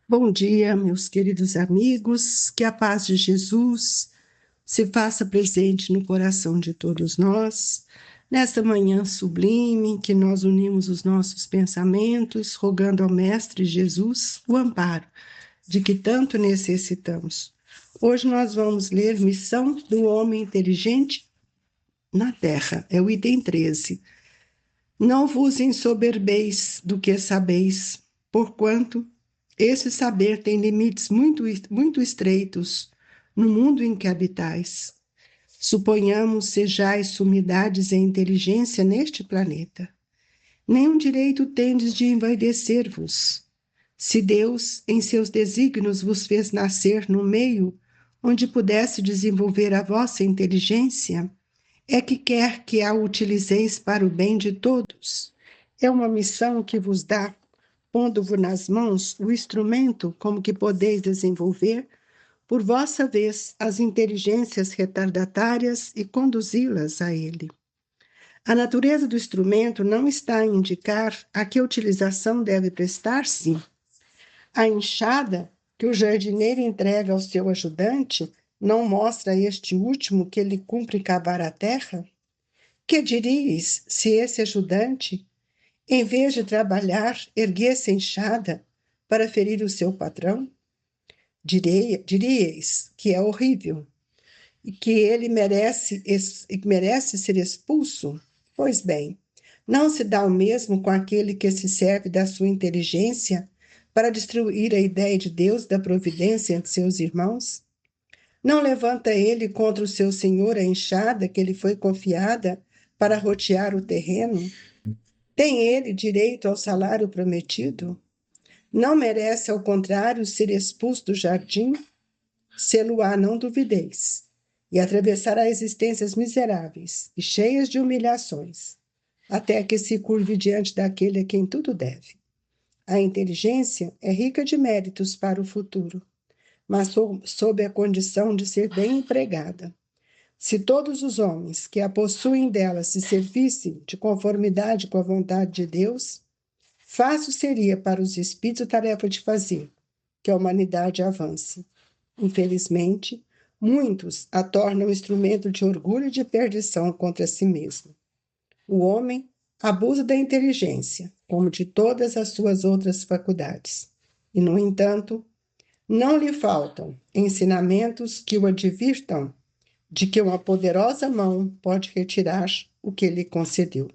Bom dia, meus queridos amigos, que a paz de Jesus se faça presente no coração de todos nós, nesta manhã sublime que nós unimos os nossos pensamentos, rogando ao Mestre Jesus o amparo de que tanto necessitamos. Hoje nós vamos ler Missão do Homem Inteligente na Terra, é o item 13. Não vos ensoberbeis do que sabeis, porquanto esse saber tem limites muito estreitos no mundo em que habitais. Suponhamos sejais sumidades em inteligência neste planeta. Nenhum direito tendes de envaidecer-vos. Se Deus, em seus desígnios, vos fez nascer no meio onde pudesse desenvolver a vossa inteligência, é que quer que a utilizeis para o bem de todos. É uma missão que vos dá, pondo-vos nas mãos o instrumento como que podeis desenvolver, por vossa vez, as inteligências retardatárias e conduzi-las a ele. A natureza do instrumento não está a indicar a que utilização deve prestar-se. A enxada que o jardineiro entrega ao seu ajudante não mostra a este último que lhe cumpre cavar a terra? Que diríeis se esse ajudante, em vez de trabalhar, erguesse a enxada para ferir o seu patrão? Diríeis que é horrível e que ele merece ser expulso? Pois bem, não se dá o mesmo com aquele que se serve da sua inteligência para destruir a ideia de Deus da providência entre seus irmãos? Não levanta ele contra o seu senhor a enxada que lhe foi confiada para rotear o terreno? Tem ele direito ao salário prometido? Não merece, ao contrário, ser expulso do jardim? Sê-lo-á, não duvideis, e atravessará existências miseráveis e cheias de humilhações, até que se curve diante daquele a quem tudo deve. A inteligência é rica de méritos para o futuro, mas sob a condição de ser bem empregada. Se todos os homens que a possuem dela se servissem de conformidade com a vontade de Deus, fácil seria para os espíritos a tarefa de fazer que a humanidade avance. Infelizmente, muitos a tornam instrumento de orgulho e de perdição contra si mesmo. O homem abusa da inteligência, como de todas as suas outras faculdades. E, no entanto, não lhe faltam ensinamentos que o advirtam de que uma poderosa mão pode retirar o que lhe concedeu.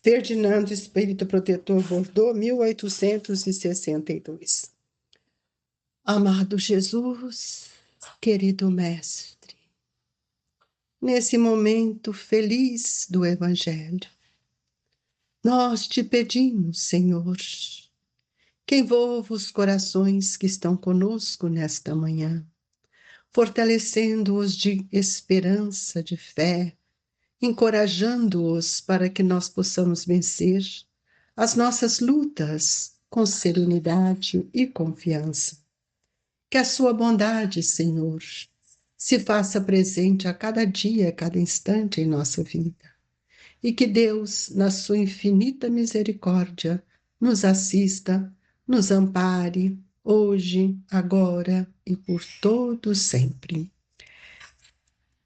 Ferdinando, Espírito Protetor, Bordeaux, 1862. Amado Jesus, querido Mestre, nesse momento feliz do Evangelho, nós te pedimos, Senhor, que envolva os corações que estão conosco nesta manhã, fortalecendo-os de esperança, de fé, encorajando-os para que nós possamos vencer as nossas lutas com serenidade e confiança. Que a sua bondade, Senhor, se faça presente a cada dia, a cada instante em nossa vida. E que Deus, na sua infinita misericórdia, nos assista, nos ampare, hoje, agora e por todo sempre.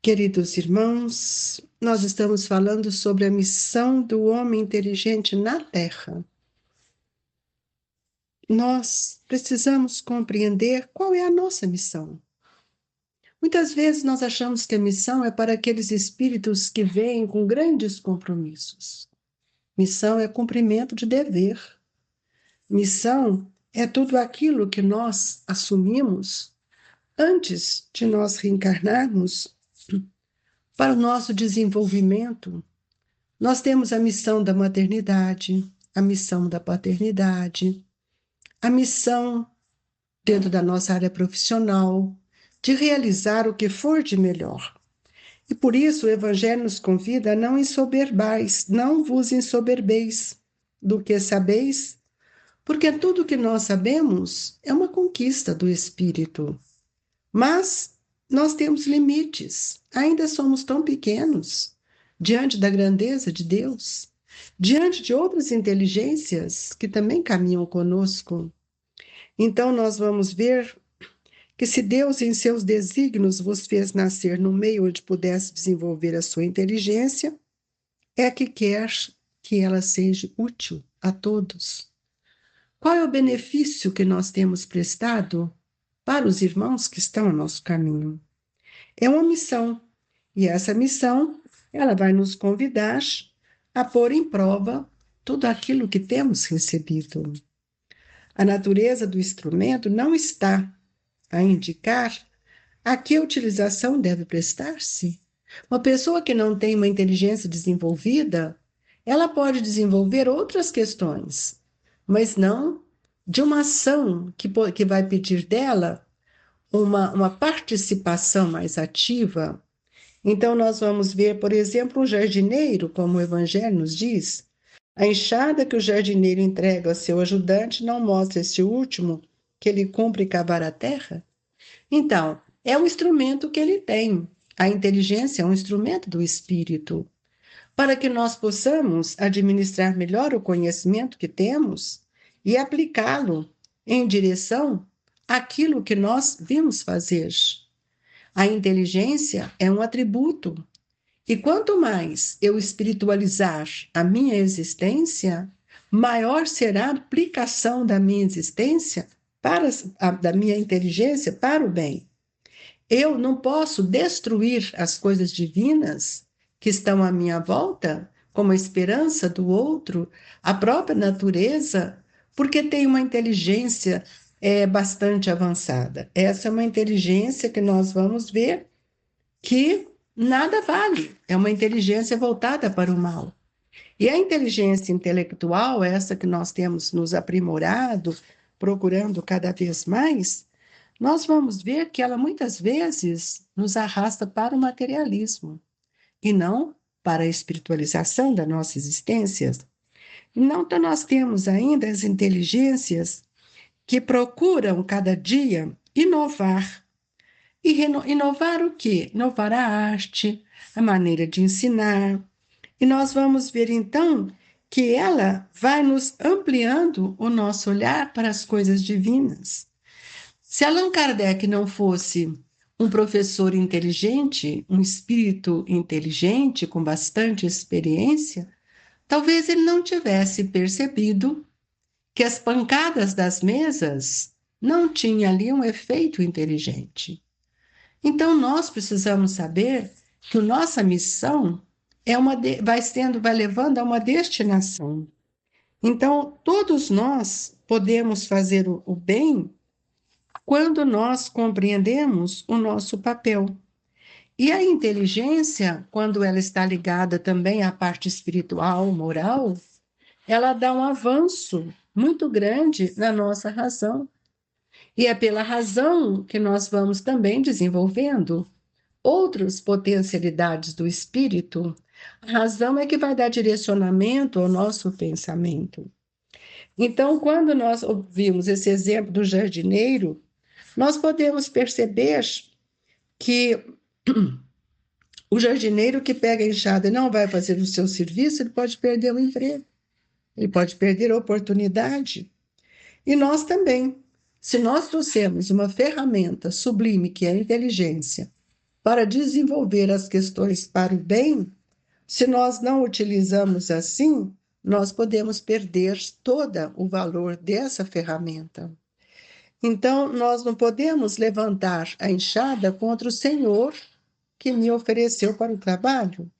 Queridos irmãos, nós estamos falando sobre a missão do homem inteligente na Terra. Nós precisamos compreender qual é a nossa missão. Muitas vezes nós achamos que a missão é para aqueles espíritos que vêm com grandes compromissos. Missão é cumprimento de dever. Missão é tudo aquilo que nós assumimos antes de nós reencarnarmos para o nosso desenvolvimento. Nós temos a missão da maternidade, a missão da paternidade, a missão dentro da nossa área profissional, de realizar o que for de melhor. E por isso o Evangelho nos convida a não ensoberbais, não vos ensoberbeis do que sabeis, porque tudo que nós sabemos é uma conquista do Espírito. Mas nós temos limites, ainda somos tão pequenos diante da grandeza de Deus, diante de outras inteligências que também caminham conosco. Então, nós vamos ver que se Deus, em seus desígnios, vos fez nascer no meio onde pudesse desenvolver a sua inteligência, é que quer que ela seja útil a todos. Qual é o benefício que nós temos prestado para os irmãos que estão ao nosso caminho? É uma missão, e essa missão, ela vai nos convidar a pôr em prova tudo aquilo que temos recebido. A natureza do instrumento não está a indicar a que utilização deve prestar-se. Uma pessoa que não tem uma inteligência desenvolvida, ela pode desenvolver outras questões, mas não de uma ação que vai pedir dela uma participação mais ativa. Então, nós vamos ver, por exemplo, um jardineiro, como o Evangelho nos diz, a enxada que o jardineiro entrega ao seu ajudante não mostra esse último que ele cumpre cavar a terra? Então, é um instrumento que ele tem. A inteligência é um instrumento do espírito. Para que nós possamos administrar melhor o conhecimento que temos e aplicá-lo em direção àquilo que nós vimos fazer. A inteligência é um atributo. E quanto mais eu espiritualizar a minha existência, maior será a aplicação da minha existência da minha inteligência para o bem. Eu não posso destruir as coisas divinas que estão à minha volta, como a esperança do outro, a própria natureza, porque tem uma inteligência bastante avançada. Essa é uma inteligência que nós vamos ver que nada vale, é uma inteligência voltada para o mal. E a inteligência intelectual, essa que nós temos nos aprimorado, procurando cada vez mais, nós vamos ver que ela muitas vezes nos arrasta para o materialismo e não para a espiritualização da nossa existência. Então, nós temos ainda as inteligências que procuram cada dia inovar. E inovar o quê? Inovar a arte, a maneira de ensinar. E nós vamos ver então que ela vai nos ampliando o nosso olhar para as coisas divinas. Se Allan Kardec não fosse um professor inteligente, um espírito inteligente, com bastante experiência, talvez ele não tivesse percebido que as pancadas das mesas não tinham ali um efeito inteligente. Então, nós precisamos saber que a nossa missão vai levando a uma destinação. Então, todos nós podemos fazer o bem quando nós compreendemos o nosso papel. E a inteligência, quando ela está ligada também à parte espiritual, moral, ela dá um avanço muito grande na nossa razão. E é pela razão que nós vamos também desenvolvendo outras potencialidades do espírito. A razão é que vai dar direcionamento ao nosso pensamento. Então, quando nós ouvimos esse exemplo do jardineiro, nós podemos perceber que o jardineiro que pega a enxada e não vai fazer o seu serviço, ele pode perder o emprego, ele pode perder a oportunidade. E nós também. Se nós trouxermos uma ferramenta sublime, que é a inteligência, para desenvolver as questões para o bem, se nós não utilizamos assim, nós podemos perder todo o valor dessa ferramenta. Então, nós não podemos levantar a enxada contra o Senhor que me ofereceu para o trabalho.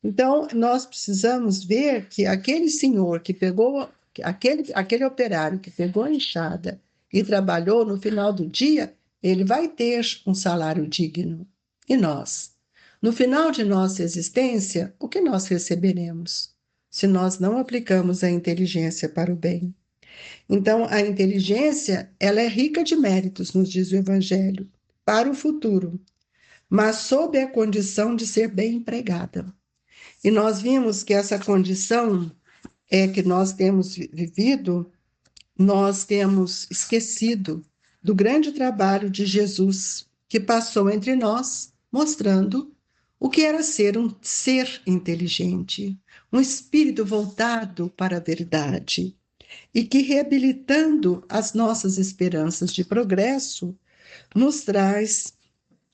Então, nós precisamos ver que aquele senhor que pegou, aquele operário que pegou a enxada e trabalhou, no final do dia, ele vai ter um salário digno. E nós? No final de nossa existência, o que nós receberemos? Se nós não aplicamos a inteligência para o bem. Então, a inteligência, ela é rica de méritos, nos diz o Evangelho, para o futuro, mas sob a condição de ser bem empregada. E nós vimos que essa condição que nós temos vivido, nós temos esquecido do grande trabalho de Jesus, que passou entre nós, mostrando o que era ser um ser inteligente, um espírito voltado para a verdade. e que, reabilitando as nossas esperanças de progresso, nos traz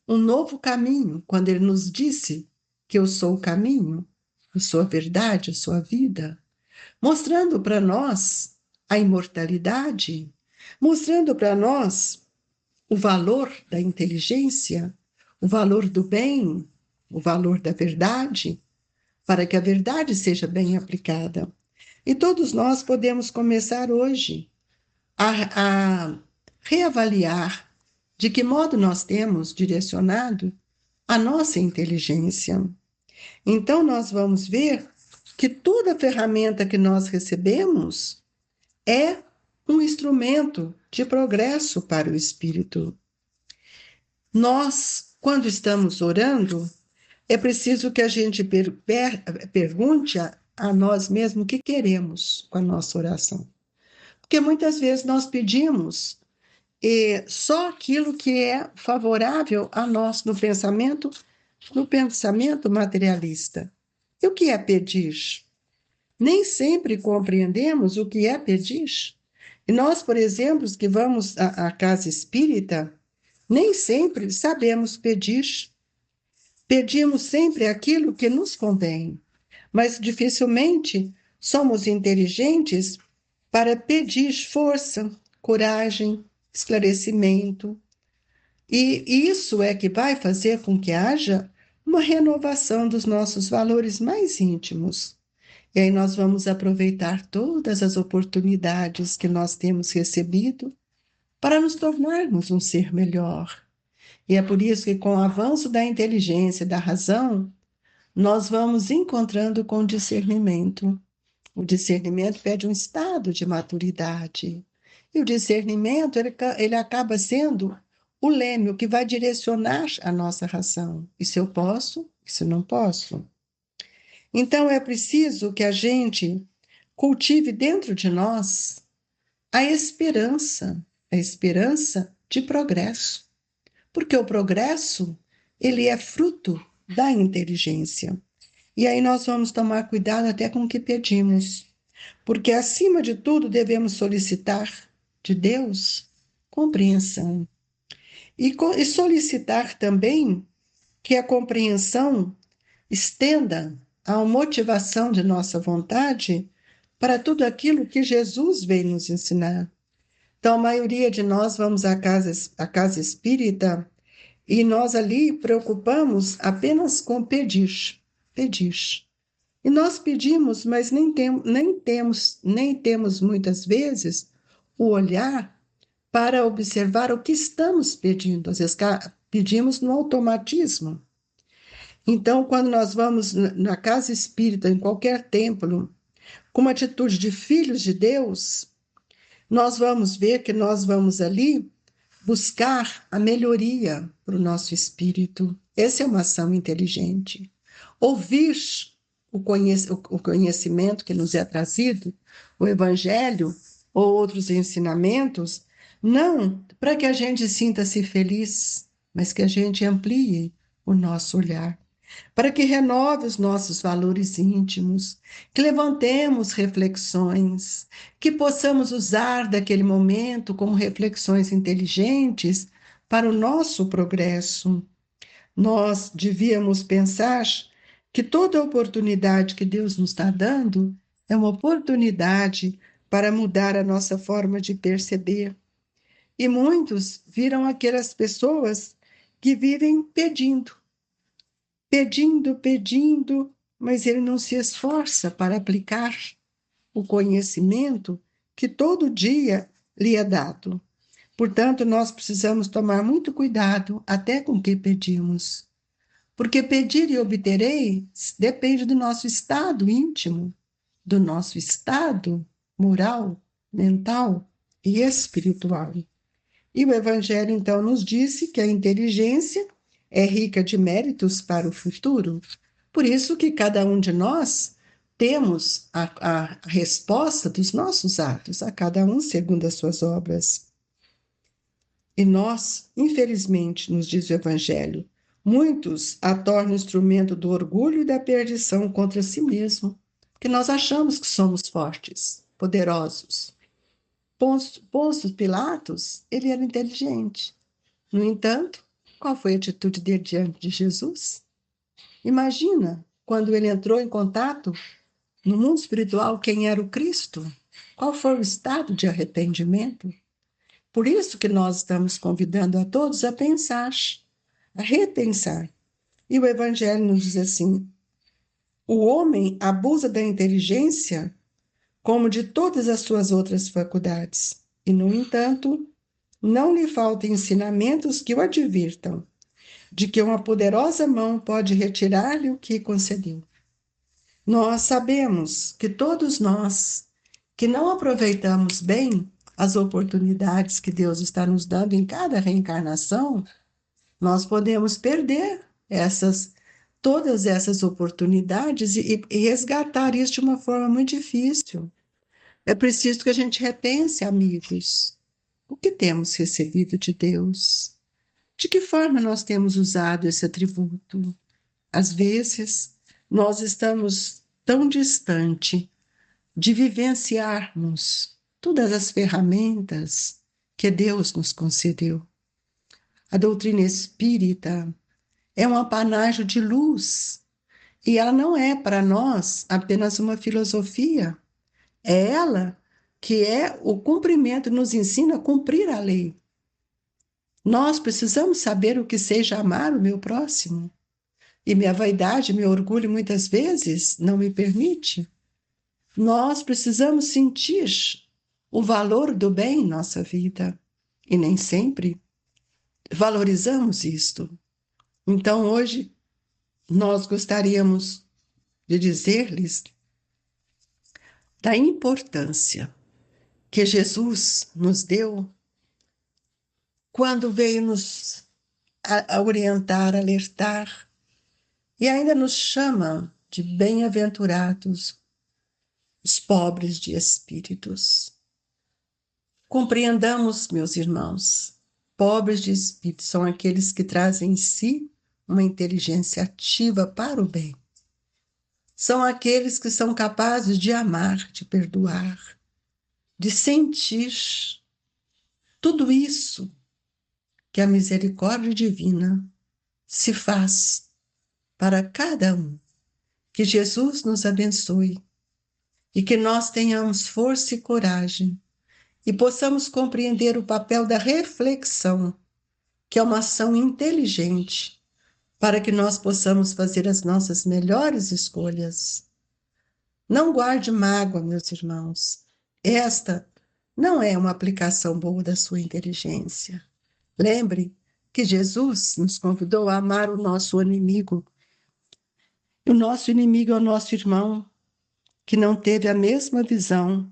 um novo caminho, quando ele nos disse que eu sou o caminho, eu sou a verdade, eu sou a vida, mostrando para nós a imortalidade, mostrando para nós o valor da inteligência, o valor do bem, o valor da verdade, para que a verdade seja bem aplicada. E todos nós podemos começar hoje a reavaliar de que modo nós temos direcionado a nossa inteligência. Então, nós vamos ver que toda ferramenta que nós recebemos é um instrumento de progresso para o espírito. Nós, quando estamos orando, é preciso que a gente pergunte a nós mesmos o que queremos com a nossa oração. Porque muitas vezes nós pedimos só aquilo que é favorável a nós no pensamento materialista. E o que é pedir? Nem sempre compreendemos o que é pedir. E nós, por exemplo, que vamos à casa espírita, nem sempre sabemos pedir. Pedimos sempre aquilo que nos convém, mas dificilmente somos inteligentes para pedir força, coragem, esclarecimento. E isso é que vai fazer com que haja uma renovação dos nossos valores mais íntimos. E aí nós vamos aproveitar todas as oportunidades que nós temos recebido para nos tornarmos um ser melhor. E é por isso que, com o avanço da inteligência e da razão, nós vamos encontrando com o discernimento. O discernimento pede um estado de maturidade. E o discernimento, ele acaba sendo o leme, o que vai direcionar a nossa razão. Isso eu posso, isso eu não posso. Então, é preciso que a gente cultive dentro de nós a esperança de progresso. Porque o progresso, ele é fruto da inteligência. E aí nós vamos tomar cuidado até com o que pedimos. Porque, acima de tudo, devemos solicitar de Deus compreensão. E solicitar também que a compreensão estenda a motivação de nossa vontade para tudo aquilo que Jesus veio nos ensinar. Então, a maioria de nós vamos à casa espírita e nós ali preocupamos apenas com pedir, pedir. E nós pedimos, mas nem temos muitas vezes o olhar para observar o que estamos pedindo. Às vezes pedimos no automatismo. Então, quando nós vamos na casa espírita, em qualquer templo, com uma atitude de filhos de Deus, nós vamos ver que nós vamos ali buscar a melhoria para o nosso espírito. Essa é uma ação inteligente. Ouvir o conhecimento que nos é trazido, o Evangelho ou outros ensinamentos, não para que a gente sinta-se feliz, mas que a gente amplie o nosso olhar, para que renove os nossos valores íntimos, que levantemos reflexões, que possamos usar daquele momento como reflexões inteligentes para o nosso progresso. Nós devíamos pensar que toda oportunidade que Deus nos está dando é uma oportunidade para mudar a nossa forma de perceber. E muitos viram aquelas pessoas que vivem pedindo, mas ele não se esforça para aplicar o conhecimento que todo dia lhe é dado. Portanto, nós precisamos tomar muito cuidado até com o que pedimos, porque pedir e obterei depende do nosso estado íntimo, do nosso estado moral, mental e espiritual. E o Evangelho, então, nos disse que a inteligência é rica de méritos para o futuro. Por isso que cada um de nós temos a resposta dos nossos atos, a cada um segundo as suas obras. E nós, infelizmente, nos diz o Evangelho, muitos a tornam instrumento do orgulho e da perdição contra si mesmo, porque nós achamos que somos fortes. poderosos. Pôncio Pilatos, ele era inteligente. No entanto, qual foi a atitude dele diante de Jesus? Imagina, quando ele entrou em contato no mundo espiritual, quem era o Cristo? Qual foi o estado de arrependimento? Por isso que nós estamos convidando a todos a pensar, a repensar. E o Evangelho nos diz assim: o homem abusa da inteligência como de todas as suas outras faculdades, e, no entanto, não lhe faltam ensinamentos que o advirtam de que uma poderosa mão pode retirar-lhe o que concedeu. Nós sabemos que todos nós que não aproveitamos bem as oportunidades que Deus está nos dando em cada reencarnação, nós podemos perder todas essas oportunidades e resgatar isso de uma forma muito difícil. É preciso que a gente repense, amigos, o que temos recebido de Deus? De que forma nós temos usado esse atributo? Às vezes, nós estamos tão distante de vivenciarmos todas as ferramentas que Deus nos concedeu. A doutrina espírita é um apanágio de luz e ela não é para nós apenas uma filosofia. É ela que é o cumprimento, nos ensina a cumprir a lei. Nós precisamos saber o que seja amar o meu próximo. E minha vaidade, meu orgulho, muitas vezes, não me permite. Nós precisamos sentir o valor do bem em nossa vida. E nem sempre valorizamos isto. Então, hoje, nós gostaríamos de dizer-lhes da importância que Jesus nos deu quando veio nos a orientar, alertar, e ainda nos chama de bem-aventurados os pobres de espíritos. Compreendamos, meus irmãos, pobres de espírito são aqueles que trazem em si uma inteligência ativa para o bem. São aqueles que são capazes de amar, de perdoar, de sentir tudo isso que a misericórdia divina se faz para cada um. Que Jesus nos abençoe e que nós tenhamos força e coragem e possamos compreender o papel da reflexão, que é uma ação inteligente, para que nós possamos fazer as nossas melhores escolhas. Não guarde mágoa, meus irmãos. Esta não é uma aplicação boa da sua inteligência. Lembre que Jesus nos convidou a amar o nosso inimigo. O nosso inimigo é o nosso irmão, que não teve a mesma visão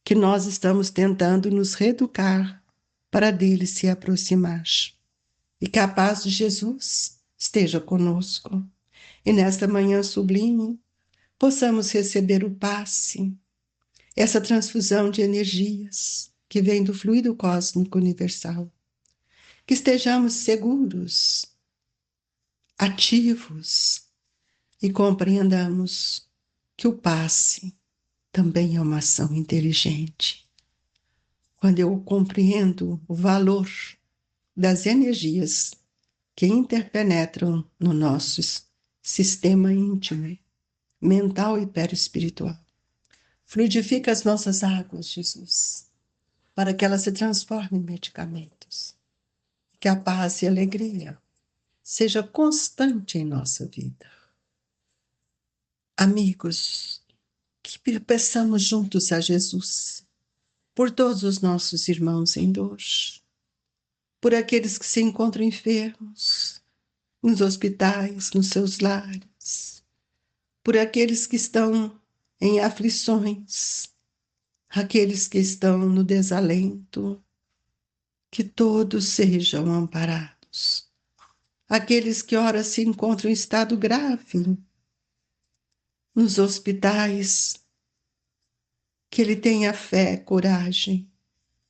que nós estamos tentando nos reeducar para dele se aproximar. E que a paz de Jesus esteja conosco. E nesta manhã sublime, possamos receber o passe, essa transfusão de energias que vem do fluido cósmico universal. Que estejamos seguros, ativos e compreendamos que o passe também é uma ação inteligente. Quando eu compreendo o valor das energias que interpenetram no nosso sistema íntimo, mental e perispiritual. Fluidifica as nossas águas, Jesus, para que elas se transformem em medicamentos. Que a paz e a alegria seja constante em nossa vida. Amigos, que peçamos juntos a Jesus por todos os nossos irmãos em dor, por aqueles que se encontram enfermos, nos hospitais, nos seus lares, por aqueles que estão em aflições, aqueles que estão no desalento, que todos sejam amparados. Aqueles que ora se encontram em estado grave, nos hospitais, que ele tenha fé, coragem,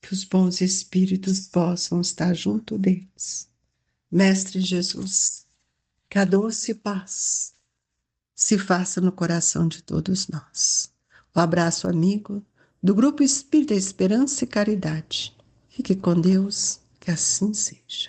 que os bons espíritos possam estar junto deles. Mestre Jesus, que a doce paz se faça no coração de todos nós. Um abraço amigo, do Grupo Espírita Esperança e Caridade. Fique com Deus, que assim seja.